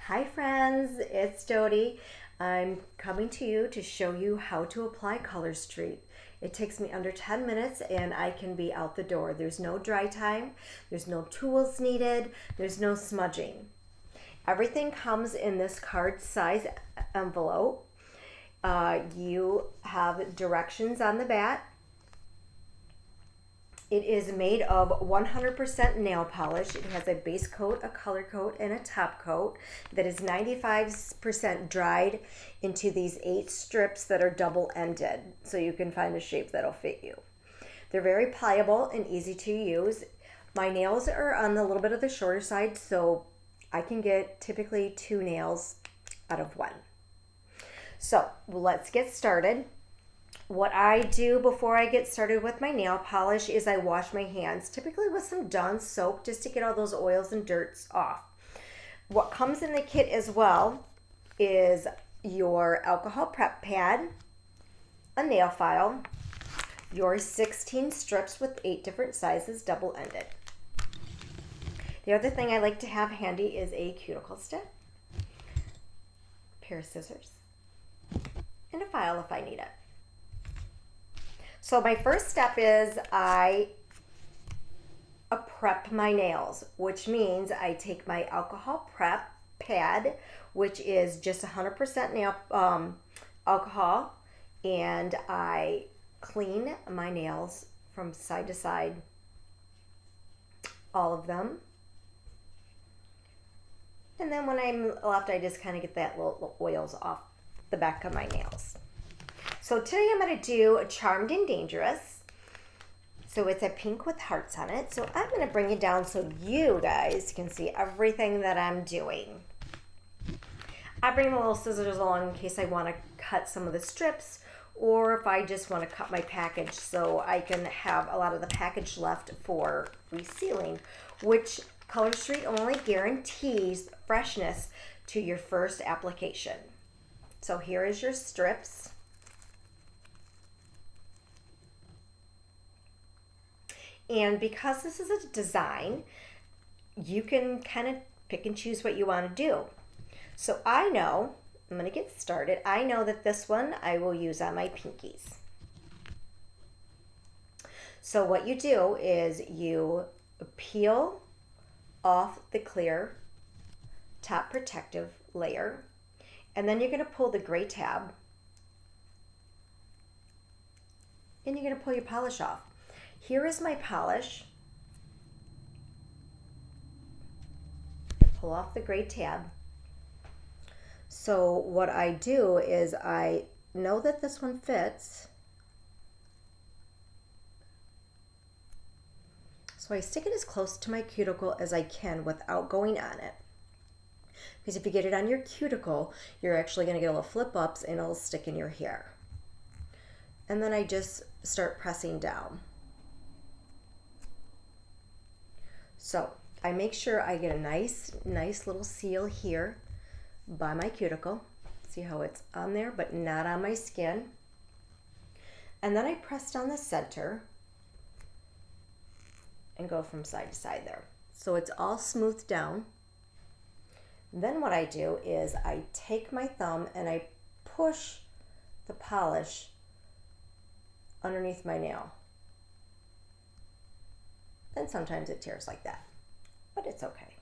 Hi friends, it's Doddi. I'm coming to you to show you how to apply ColorStreet. It takes me under 10 minutes and I can be out the door. There's no dry time, there's no tools needed, there's no smudging. Everything comes in this card size envelope. You have directions on the back. It is made of 100% nail polish. It has a base coat, a color coat, and a top coat that is 95% dried into these 8 strips that are double-ended, so you can find a shape that'll fit you. They're very pliable and easy to use. My nails are on the little bit of the shorter side, so I can get typically 2 nails out of 1. So let's get started. What I do before I get started with my nail polish is I wash my hands, typically with some Dawn soap, just to get all those oils and dirts off. What comes in the kit as well is your alcohol prep pad, a nail file, your 16 strips with 8 different sizes, double-ended. The other thing I like to have handy is a cuticle stick, a pair of scissors, and a file if I need it. So my first step is I prep my nails, which means I take my alcohol prep pad, which is just 100% nail alcohol, and I clean my nails from side to side, all of them. And then when I'm left, I just kind of get that little oils off the back of my nails. So today I'm going to do a Charmed and Dangerous. So it's a pink with hearts on it. So I'm going to bring it down so you guys can see everything that I'm doing. I bring the little scissors along in case I want to cut some of the strips, or if I just want to cut my package so I can have a lot of the package left for resealing, which ColorStreet only guarantees freshness to your first application. So here is your strips. And because this is a design, you can kind of pick and choose what you want to do. So I know, I'm going to get started. I know that this one I will use on my pinkies. So what you do is you peel off the clear top protective layer, and then you're going to pull the gray tab, and you're going to pull your polish off. Here is my polish. I pull off the gray tab. So what I do is I know that this one fits. So I stick it as close to my cuticle as I can without going on it. Because if you get it on your cuticle, you're actually going to get a little flip ups and it'll stick in your hair. And then I just start pressing down. So I make sure I get a nice little seal here by my cuticle. See how it's on there, but not on my skin. And then I press down the center and go from side to side there. So it's all smoothed down. Then what I do is I take my thumb and I push the polish underneath my nail. And sometimes it tears like that, but it's okay.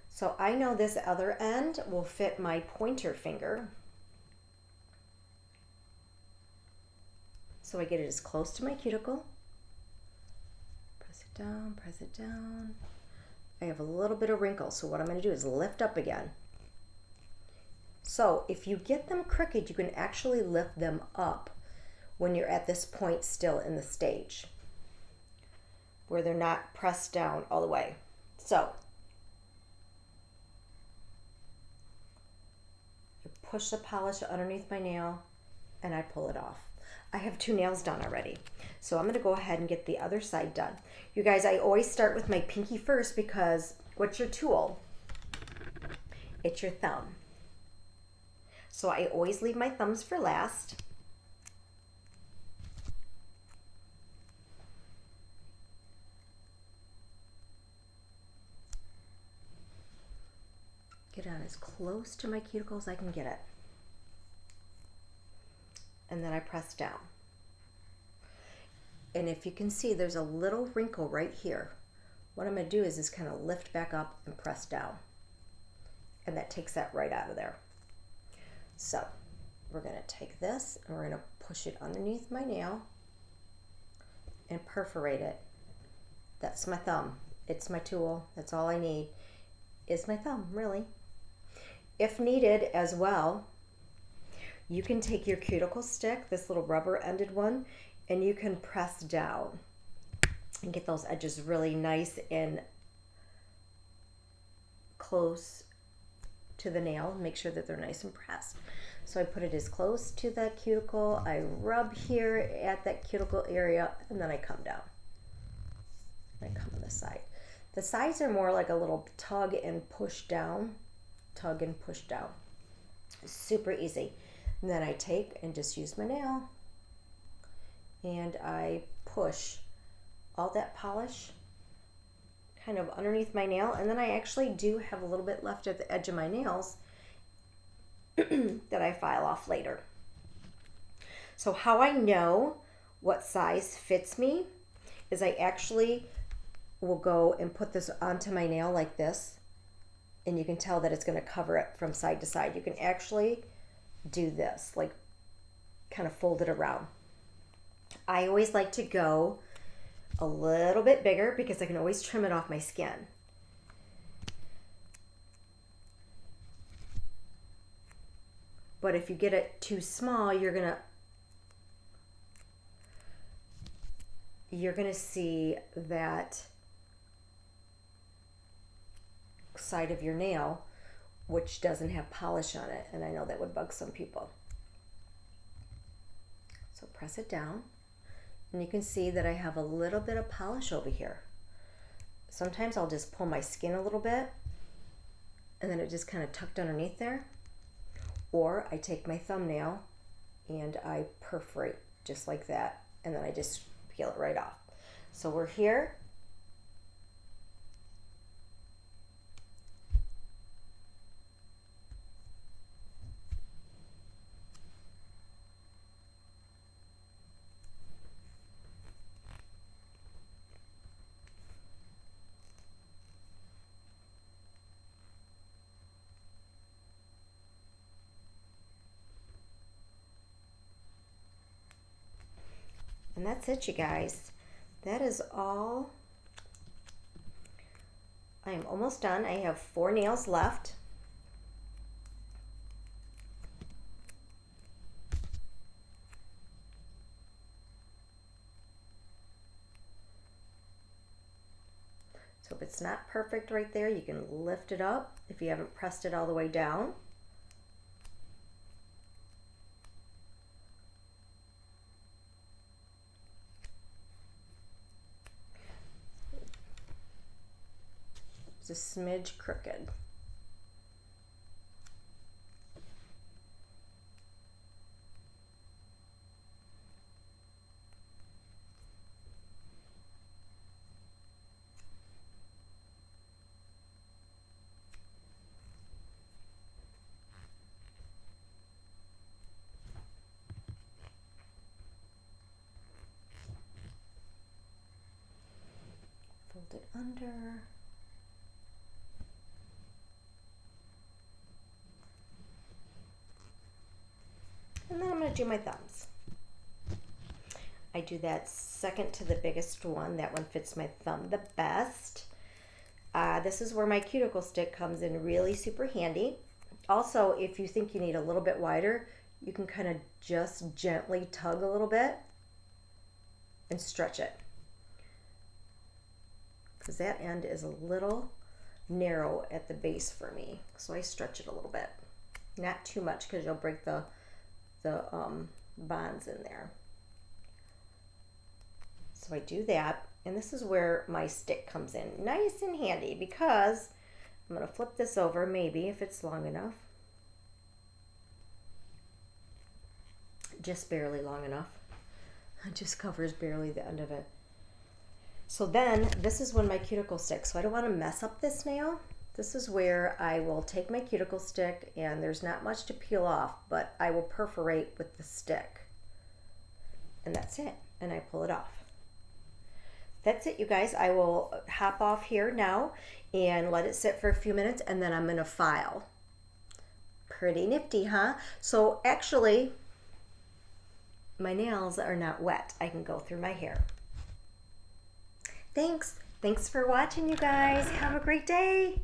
So I know this other end will fit my pointer finger. So I get it as close to my cuticle. Press it down, press it down. I have a little bit of wrinkle, so what I'm going to do is lift up again. So if you get them crooked, you can actually lift them up when you're at this point still in the stage where they're not pressed down all the way. So I push the polish underneath my nail and I pull it off. I have 2 nails done already. So I'm going to go ahead and get the other side done. You guys, I always start with my pinky first because what's your tool? It's your thumb. So I always leave my thumbs for last. get on as close to my cuticle as I can get it. And then I press down. And if you can see, there's a little wrinkle right here. What I'm going to do is just kind of lift back up and press down. And that takes that right out of there. So we're going to take this and we're going to push it underneath my nail and perforate it. That's my thumb. It's my tool. That's all I need is my thumb, really. If needed as well, you can take your cuticle stick, this little rubber ended one, and you can press down and get those edges really nice and close to the nail. Make sure that they're nice and pressed. So I put it as close to the cuticle. I rub here at that cuticle area, and then I come down. I come on the side. The sides are more like a little tug and push down. Tug and push down. Super easy. And then I take and just use my nail and I push all that polish kind of underneath my nail, and then I actually do have a little bit left at the edge of my nails that I file off later. So how I know what size fits me is I actually will go and put this onto my nail like this, and you can tell that it's going to cover it from side to side. You can actually do this, like kind of fold it around. I always like to go a little bit bigger because I can always trim it off my skin. But if you get it too small, you're gonna see that side of your nail which doesn't have polish on it, and I know that would bug some people. So press it down, and you can see that I have a little bit of polish over here. Sometimes I'll just pull my skin a little bit, and then it just kind of tucked underneath there. Or I take my thumbnail and I perforate just like that, and then I just peel it right off. So we're here. And that's it, you guys. That is all. I am almost done. I have 4 nails left. So if it's not perfect right there, you can lift it up if you haven't pressed it all the way down. A smidge crooked. Fold it under. And then I'm going to do my thumbs. I do that second to the biggest one. That one fits my thumb the best. This is where my cuticle stick comes in really super handy. Also, if you think you need a little bit wider, you can kind of just gently tug a little bit and stretch it, because that end is a little narrow at the base for me. So I stretch it a little bit. Not too much, because you'll break the bonds in there. So I do that, and this is where my stick comes in nice and handy, because I'm going to flip this over, maybe if it's long enough, just barely long enough. It just covers barely the end of it. So then this is when my cuticle sticks. So I don't want to mess up this nail, This is where I will take my cuticle stick, and there's not much to peel off, but I will perforate with the stick. And that's it. And I pull it off. That's it, you guys. I will hop off here now and let it sit for a few minutes, and then I'm going to file. Pretty nifty, huh? So actually, my nails are not wet. I can go through my hair. Thanks for watching, you guys. Have a great day.